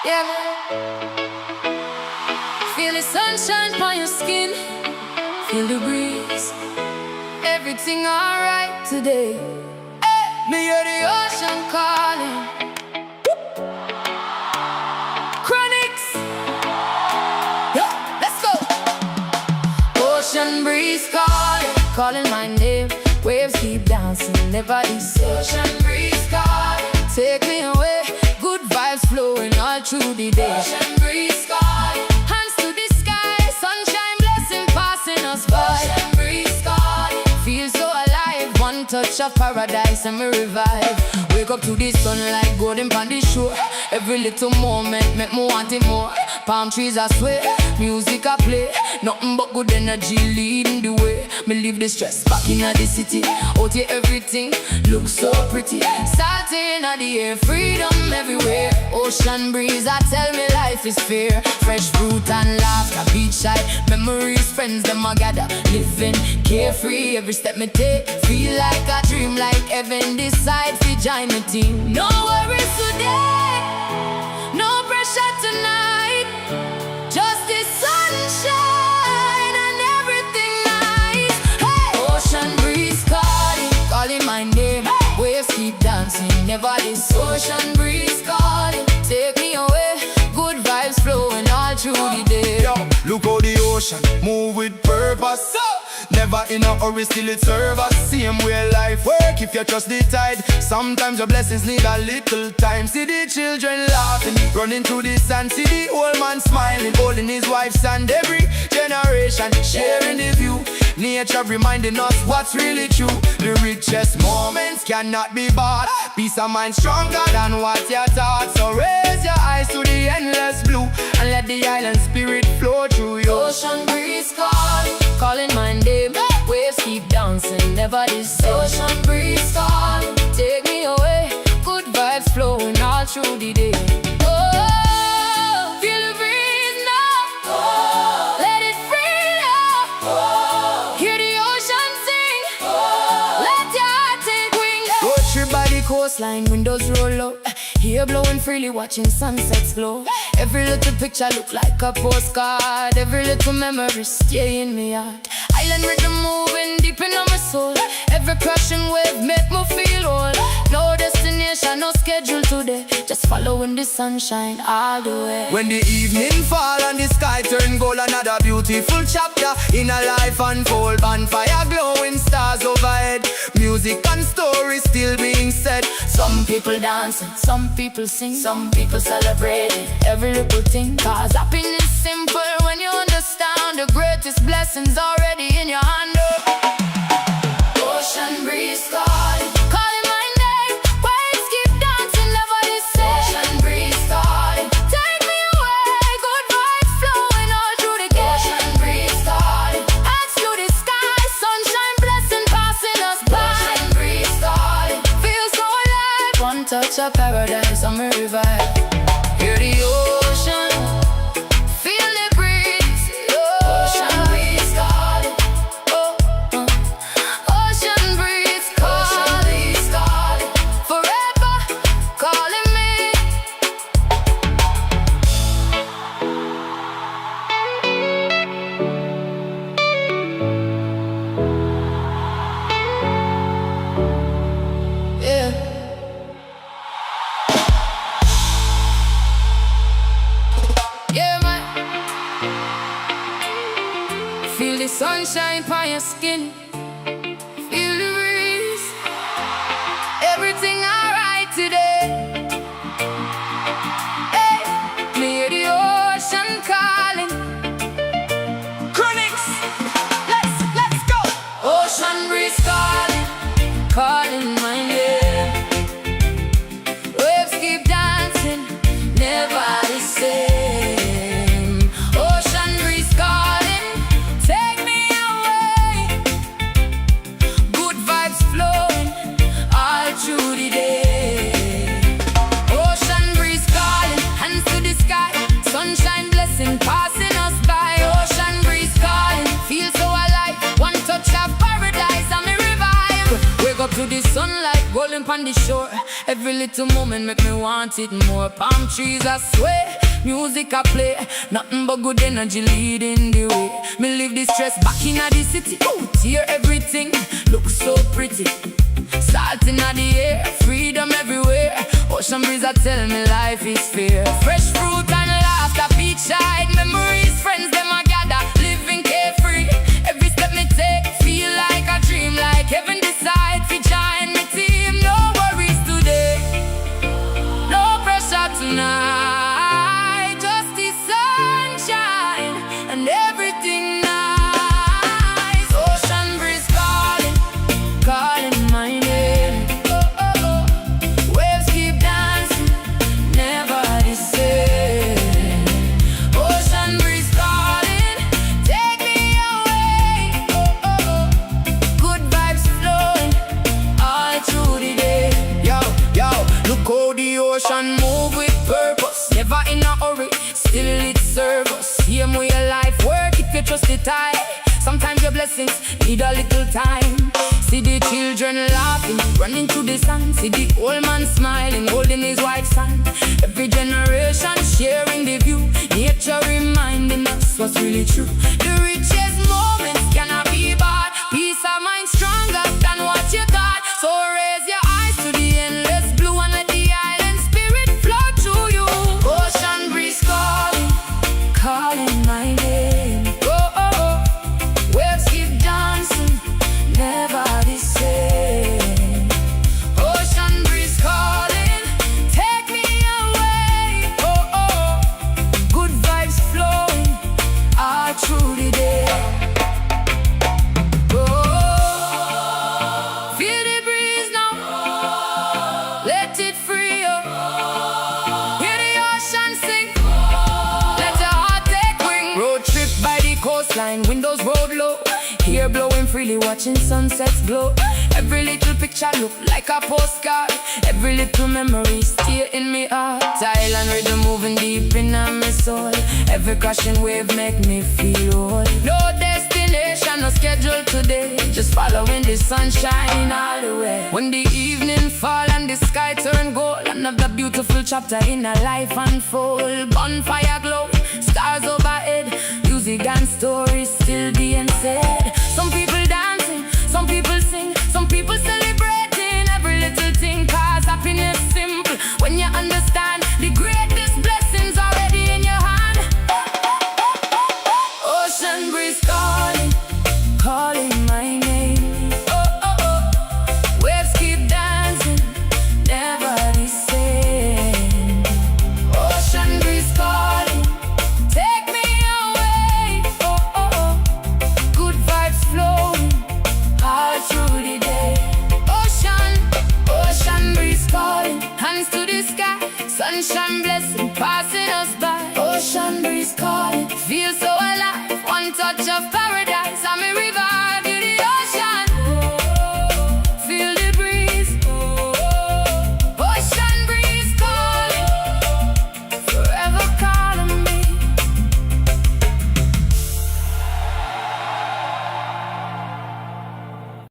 Yeah, man. Feel the sunshine on your skin. Feel the breeze. Everything alright today. Hey, me hear the ocean calling. Chronixx. Yeah, let's go. Ocean breeze calling, calling my name. Waves keep dancing, never ease. Ocean breeze calling, take me away. Good vibes flowing all through the day. Ocean breeze calling, hands to the sky. Sunshine blessing passing us by. Ocean breeze calling, feel so alive. One touch of paradise and me revive. Wake up to the sunlight, golden on the shore. Every little moment make me want it more. Palm trees I sway, music I play. Nothing but good energy leading the way. Me leave the stress back in the city. Out here everything looks so pretty. Salty in the air, freedom everywhere. Ocean breeze, I tell me life is fair. Fresh fruit and laughter, beachside memories, friends them I gather. Living carefree, every step me take. Feel like a dream, like heaven decide fi join the team. No worries today, no pressure tonight. Just this sunshine and everything nice. Hey! Ocean breeze calling, calling my name. Hey! Waves keep dancing, never this. Ocean breeze calling, take me away. Good vibes flowing all through the day. Yo, look how the ocean move with purpose. Never in a hurry, still it serve us. Same way life work if you trust the tide. Sometimes your blessings need a little time. See the children laughing, running through the sand. See the old man smiling, holding his wife's hand. Every generation sharing the view. Nature reminding us what's really true. The richest moments cannot be bought. Peace of mind stronger than what you thought. So raise your eyes to the endless blue and let the island spirit flow through you. Ocean breeze calling, calling my name. Waves keep dancing, never this. Ocean breeze calling, take me away. Good vibes flowing all through the day. Oh, feel the breeze now. Oh, let it free now. Oh, hear the ocean sing. Oh, let your heart take wing. Road trip By the coastline, windows roll up. Here blowing freely, watching sunsets glow. Every little picture look like a postcard. Every little memory stay in me heart. Island rhythm moving deep in my soul. Every crashing wave make me feel whole. No destination, no schedule today. Just following the sunshine all the way. when the evening fall and the sky turn gold, another beautiful chapter in a life unfold. Bonfire glowing, stars overhead. Music and stories still being said. Some people dancing, some people sing, some people celebrating every little thing. Cause happiness simple when you understand the greatest blessings already in your hand. Ocean breeze calling, calling my name. Waves keep dancing, never the same. Ocean breeze calling, take me away. Good vibes flowing all through the gate. Ocean breeze calling, hands to the sky. Sunshine blessing passing us by. Ocean breeze calling, feel so alive. One touch of paradise on me revive. Hear the ocean, feel the breeze. Ocean breeze calling. Ocean breeze calling, forever calling me. Yeah. Yeah, man. Feel the sunshine on your skin. Feel the breeze. Everything alright today. Hey, me hear the ocean calling. Chronixx, let's go. Ocean breeze calling, calling my name. Waves keep dancing, never the same. Ocean breeze calling, take me away. rolling pon the shore. Every little moment make me want it more. Palm trees I swear, music I play, nothing but good energy leading the way. Me leave the stress back in the city. Out here everything looks so pretty. Salt in the air, freedom everywhere. Ocean breeze I tell me life is fair. Fresh fruit and laughter, beachside memories. Friends them I gather, living carefree. Every step me take, feel like a dream. Like heaven decide fi join me team. No worries today, no pressure tonight. Just the sunshine and everything nice. Ocean breeze calling, calling my name. Oh, oh, oh. Waves keep dancing, never the same. Ocean breeze calling, take me away. Oh, oh, oh. Good vibes flowing all through the day. Yo, yo, look how the ocean move with purpose. Never in a hurry, still it serve us. Same way your life work if you trust it tight. Sometimes your blessings need a little time. See the children laughing, running through the sun. See the old man smiling, holding his white son. Every generation sharing the view. Nature reminding us what's really true. The richest moments cannot be bought. Peace of mind stronger than what you got. So raise your eyes to the endless blue and let the island spirit flow through you. Ocean breeze calling, calling my name. Oh, oh, oh. Waves keep dancing, never the same. Ocean breeze calling, take me away. Oh, oh, oh. Good vibes flowing all through the day. Oh, feel the breeze now, let it free you. Hear the ocean sing, let your heart take wing. Road trip by the coastline, windows rolled low. Hair blowing freely, watching sunsets glow. Every little picture look like a postcard. Every little memory stay in me heart. Island rhythm moving deep in my soul. Every crashing wave make me feel whole. No destination, no schedule today. Just following the sunshine all the way. When the evening fall and the sky turn gold, another beautiful chapter in a life unfold. Bonfire glow, stars overhead. Music and stories still being said. Some people dancing, some people sing, some people celebrating every little thing. Cause happiness simple when you understand the greatest blessings already in your hand. Ocean breeze calling, calling my name. Oh, oh, oh. Waves keep dancing, never the same. Ocean breeze calling, take me away. Oh, oh, oh. Good vibes flowing all through the day. Ocean, ocean breeze calling, hands to the sky. Sunshine blessing passing us by. Ocean breeze calling, feel so alive. One touch of paradise.